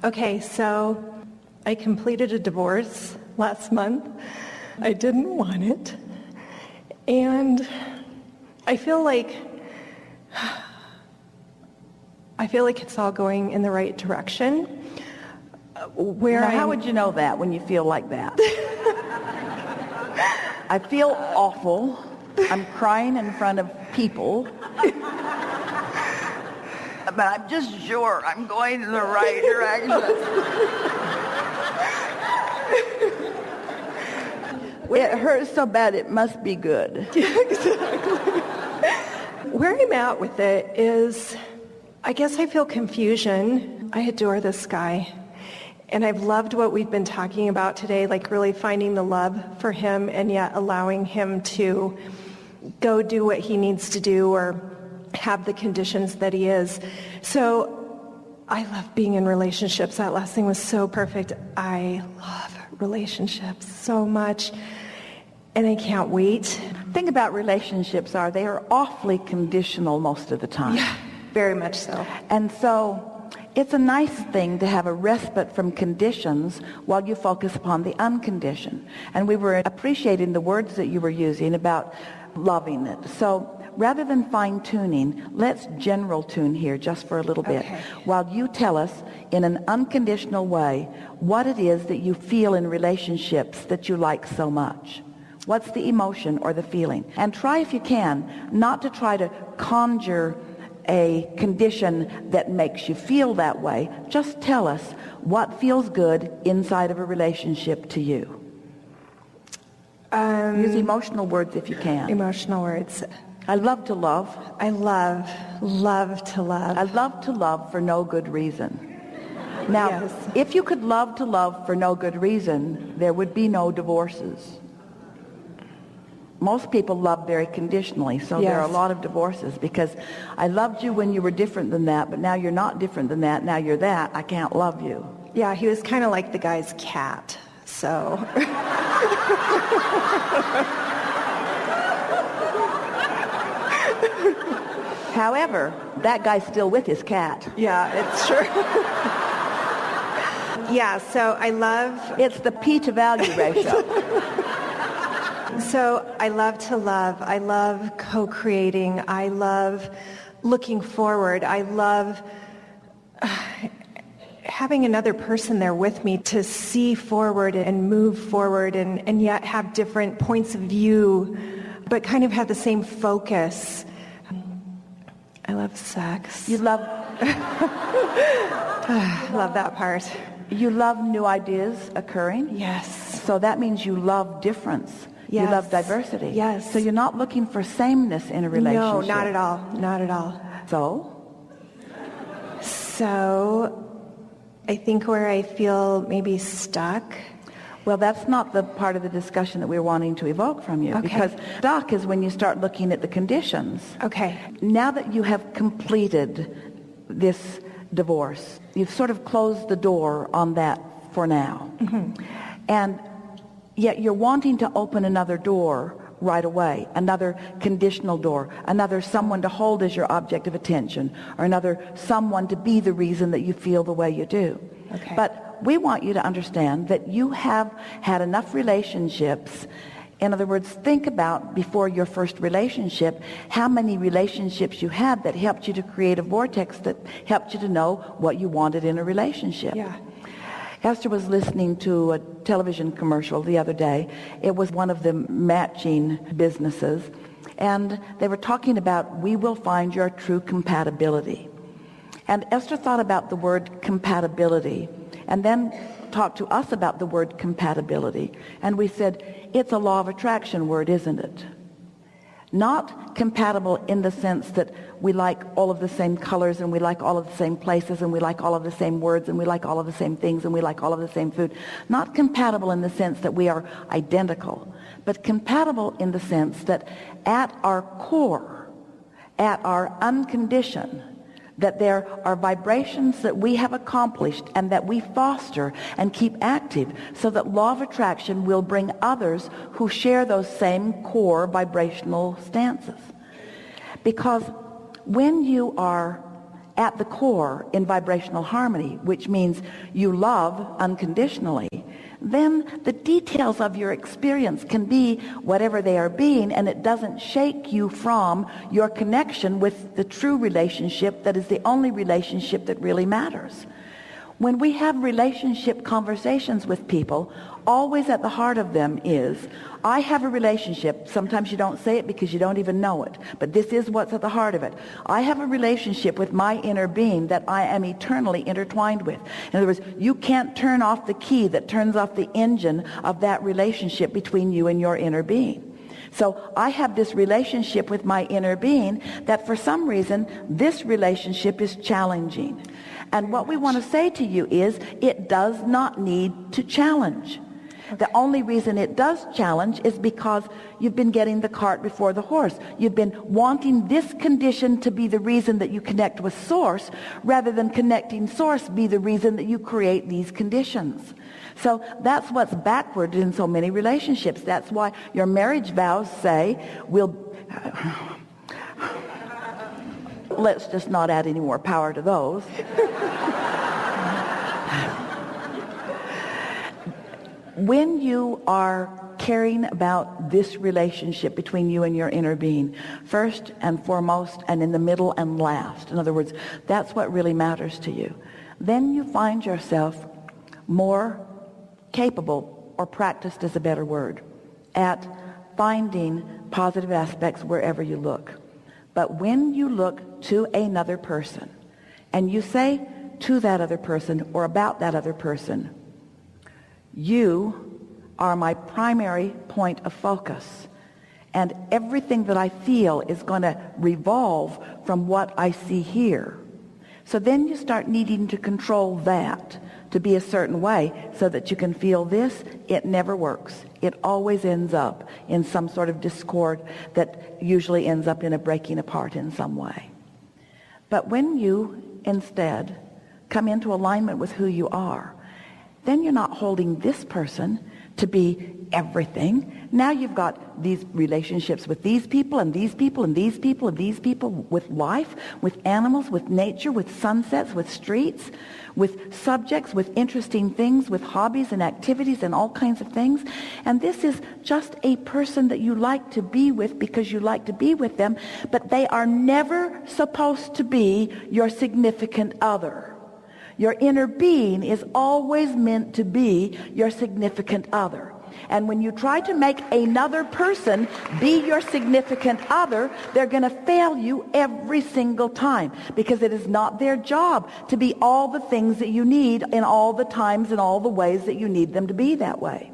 Okay, so I completed a divorce last month. I didn't want it. And I feel like it's all going in the right direction. How would you know that when you feel like that? I feel awful. I'm crying in front of people. But I'm just sure I'm going in the right direction. It hurts so bad it must be good. Yeah, exactly. Where I'm at with it is, I guess I feel confusion. I adore this guy. And I've loved what we've been talking about today, like really finding the love for him and yet allowing him to go do what he needs to do or have the conditions that he is. So I love being in relationships. That last thing was so perfect. I love relationships so much. And I can't wait. The thing about relationships they are awfully conditional most of the time. Yeah, very much so. And so it's a nice thing to have a respite from conditions while you focus upon the unconditioned. And we were appreciating the words that you were using about loving it. So rather than fine-tuning, let's general tune here just for a little bit. Okay. While you tell us in an unconditional way what it is that you feel in relationships that you like so much. What's the emotion or the feeling? And try, if you can, not to try to conjure a condition that makes you feel that way. Just tell us what feels good inside of a relationship to you. Use emotional words if you can. Emotional words. I love to love. I love to love. I love to love for no good reason. Now, Yes. if you could love to love for no good reason, there would be no divorces. Most people love very conditionally, so there are a Yes. lot of divorces because I loved you when you were different than that, but now you're not different than that. Now you're that. I can't love you. Yeah, he was kind of like the guy's cat, so. However, that guy's still with his cat. Yeah, it's true. Yeah, so I love. It's the P to value ratio. So I love to love. I love co-creating. I love looking forward. I love having another person there with me to see forward and move forward and yet have different points of view, but kind of have the same focus. I love sex. You love I love that part. You love new ideas occurring? Yes. So that means you love difference. Yes. You love diversity. Yes. So you're not looking for sameness in a relationship. No, not at all. Not at all. So I think where I feel maybe stuck. Well, that's not the part of the discussion that we're wanting to evoke from you. Okay. Because stuck is when you start looking at the conditions. Okay. Now that you have completed this divorce, you've sort of closed the door on that for now. Mm-hmm. And yet you're wanting to open another door right away, another conditional door, another someone to hold as your object of attention, or another someone to be the reason that you feel the way you do. Okay. But we want you to understand that you have had enough relationships. In other words, think about before your first relationship, how many relationships you had that helped you to create a vortex that helped you to know what you wanted in a relationship. Yeah. Esther was listening to a television commercial the other day. It was one of the matching businesses. And they were talking about, we will find your true compatibility. And Esther thought about the word compatibility and then talked to us about the word compatibility. And we said, it's a law of attraction word, isn't it? Not compatible in the sense that we like all of the same colors and we like all of the same places and we like all of the same words and we like all of the same things and we like all of the same food. Not compatible in the sense that we are identical, but compatible in the sense that at our core, at our unconditioned, that there are vibrations that we have accomplished and that we foster and keep active so that law of attraction will bring others who share those same core vibrational stances. Because when you are at the core in vibrational harmony, which means you love unconditionally, then the details of your experience can be whatever they are being, and it doesn't shake you from your connection with the true relationship that is the only relationship that really matters. When we have relationship conversations with people, always at the heart of them is, I have a relationship. Sometimes you don't say it because you don't even know it, but this is what's at the heart of it. I have a relationship with my inner being that I am eternally intertwined with. In other words, you can't turn off the key that turns off the engine of that relationship between you and your inner being. So I have this relationship with my inner being that for some reason this relationship is challenging. And what we want to say to you is, it does not need to challenge. Okay. The only reason it does challenge is because you've been getting the cart before the horse. You've been wanting this condition to be the reason that you connect with Source, rather than connecting Source be the reason that you create these conditions. So that's what's backward in so many relationships. That's why your marriage vows say, let's just not add any more power to those. When you are caring about this relationship between you and your inner being, first and foremost, and in the middle and last, in other words, that's what really matters to you, then you find yourself more capable, or practiced is a better word, at finding positive aspects wherever you look. But when you look to another person and you say to that other person or about that other person, you are my primary point of focus, and everything that I feel is going to revolve from what I see here. So then you start needing to control that to be a certain way so that you can feel this. It never works. It always ends up in some sort of discord that usually ends up in a breaking apart in some way. But when you instead come into alignment with who you are, then you're not holding this person to be everything. Now you've got these relationships with these people and these people and these people and these people, with life, with animals, with nature, with sunsets, with streets, with subjects, with interesting things, with hobbies and activities and all kinds of things. And this is just a person that you like to be with because you like to be with them, but they are never supposed to be your significant other. Your inner being is always meant to be your significant other. And when you try to make another person be your significant other, they're going to fail you every single time, because it is not their job to be all the things that you need in all the times and all the ways that you need them to be that way.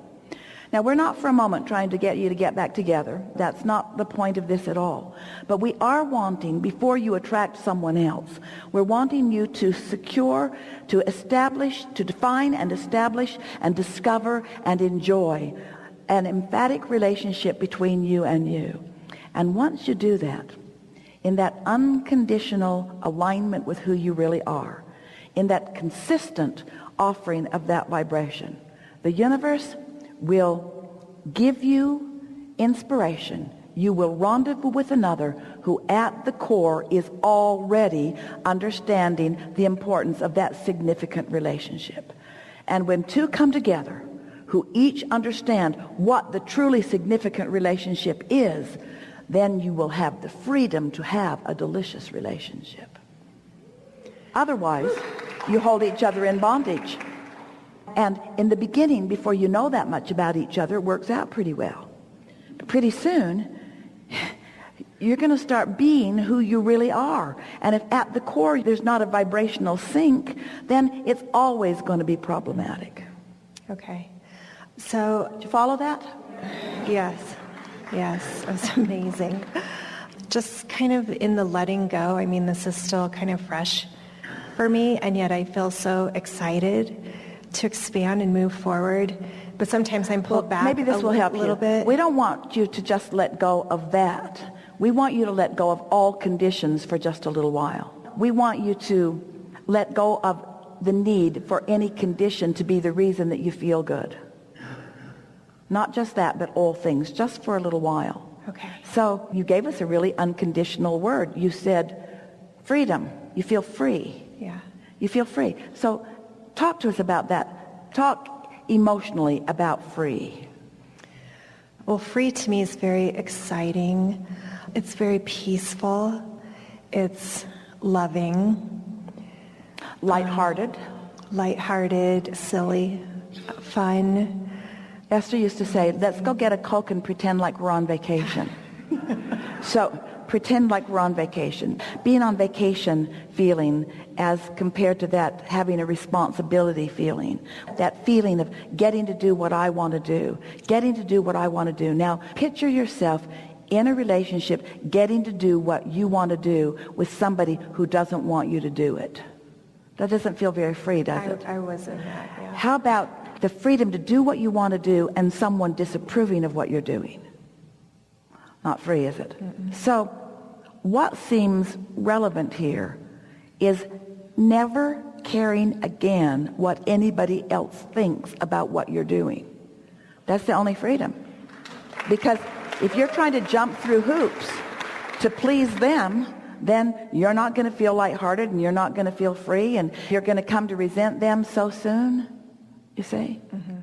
Now, we're not for a moment trying to get you to get back together. That's not the point of this at all. But we are wanting, before you attract someone else, we're wanting you to secure, to establish, to define and establish and discover and enjoy an emphatic relationship between you and you. And once you do that, in that unconditional alignment with who you really are, in that consistent offering of that vibration, the universe will give you inspiration. You will rendezvous with another who at the core is already understanding the importance of that significant relationship. And when two come together who each understand what the truly significant relationship is, then you will have the freedom to have a delicious relationship. Otherwise, you hold each other in bondage. And in the beginning, before you know that much about each other, it works out pretty well. But pretty soon, you're going to start being who you really are. And if at the core there's not a vibrational sync, then it's always going to be problematic. Okay. So, did you follow that? Yes. That's amazing. Just kind of in the letting go. I mean, this is still kind of fresh for me, and yet I feel so excited to expand and move forward, but sometimes I'm pulled back. Maybe this will help a little bit. We don't want you to just let go of that. We want you to let go of all conditions for just a little while. We want you to let go of the need for any condition to be the reason that you feel good. Not just that, but all things, just for a little while. Okay. So you gave us a really unconditional word. You said freedom. you feel free. Yeah. You feel free. So talk to us about that. Talk emotionally about free. Well, free to me is very exciting. It's very peaceful. It's loving. Lighthearted. Lighthearted, silly, fun. Esther used to say, let's go get a Coke and pretend like we're on vacation. So pretend like we're on vacation. Being on vacation feeling as compared to that having a responsibility feeling. That feeling of getting to do what I want to do. Getting to do what I want to do. Now, picture yourself in a relationship getting to do what you want to do with somebody who doesn't want you to do it. That doesn't feel very free, does it? I was in that, yeah. How about the freedom to do what you want to do and someone disapproving of what you're doing? Not free, is it? Mm-mm. So what seems relevant here is never caring again what anybody else thinks about what you're doing. That's the only freedom. Because if you're trying to jump through hoops to please them, then you're not going to feel lighthearted and you're not going to feel free and you're going to come to resent them so soon, you see? Mm-hmm.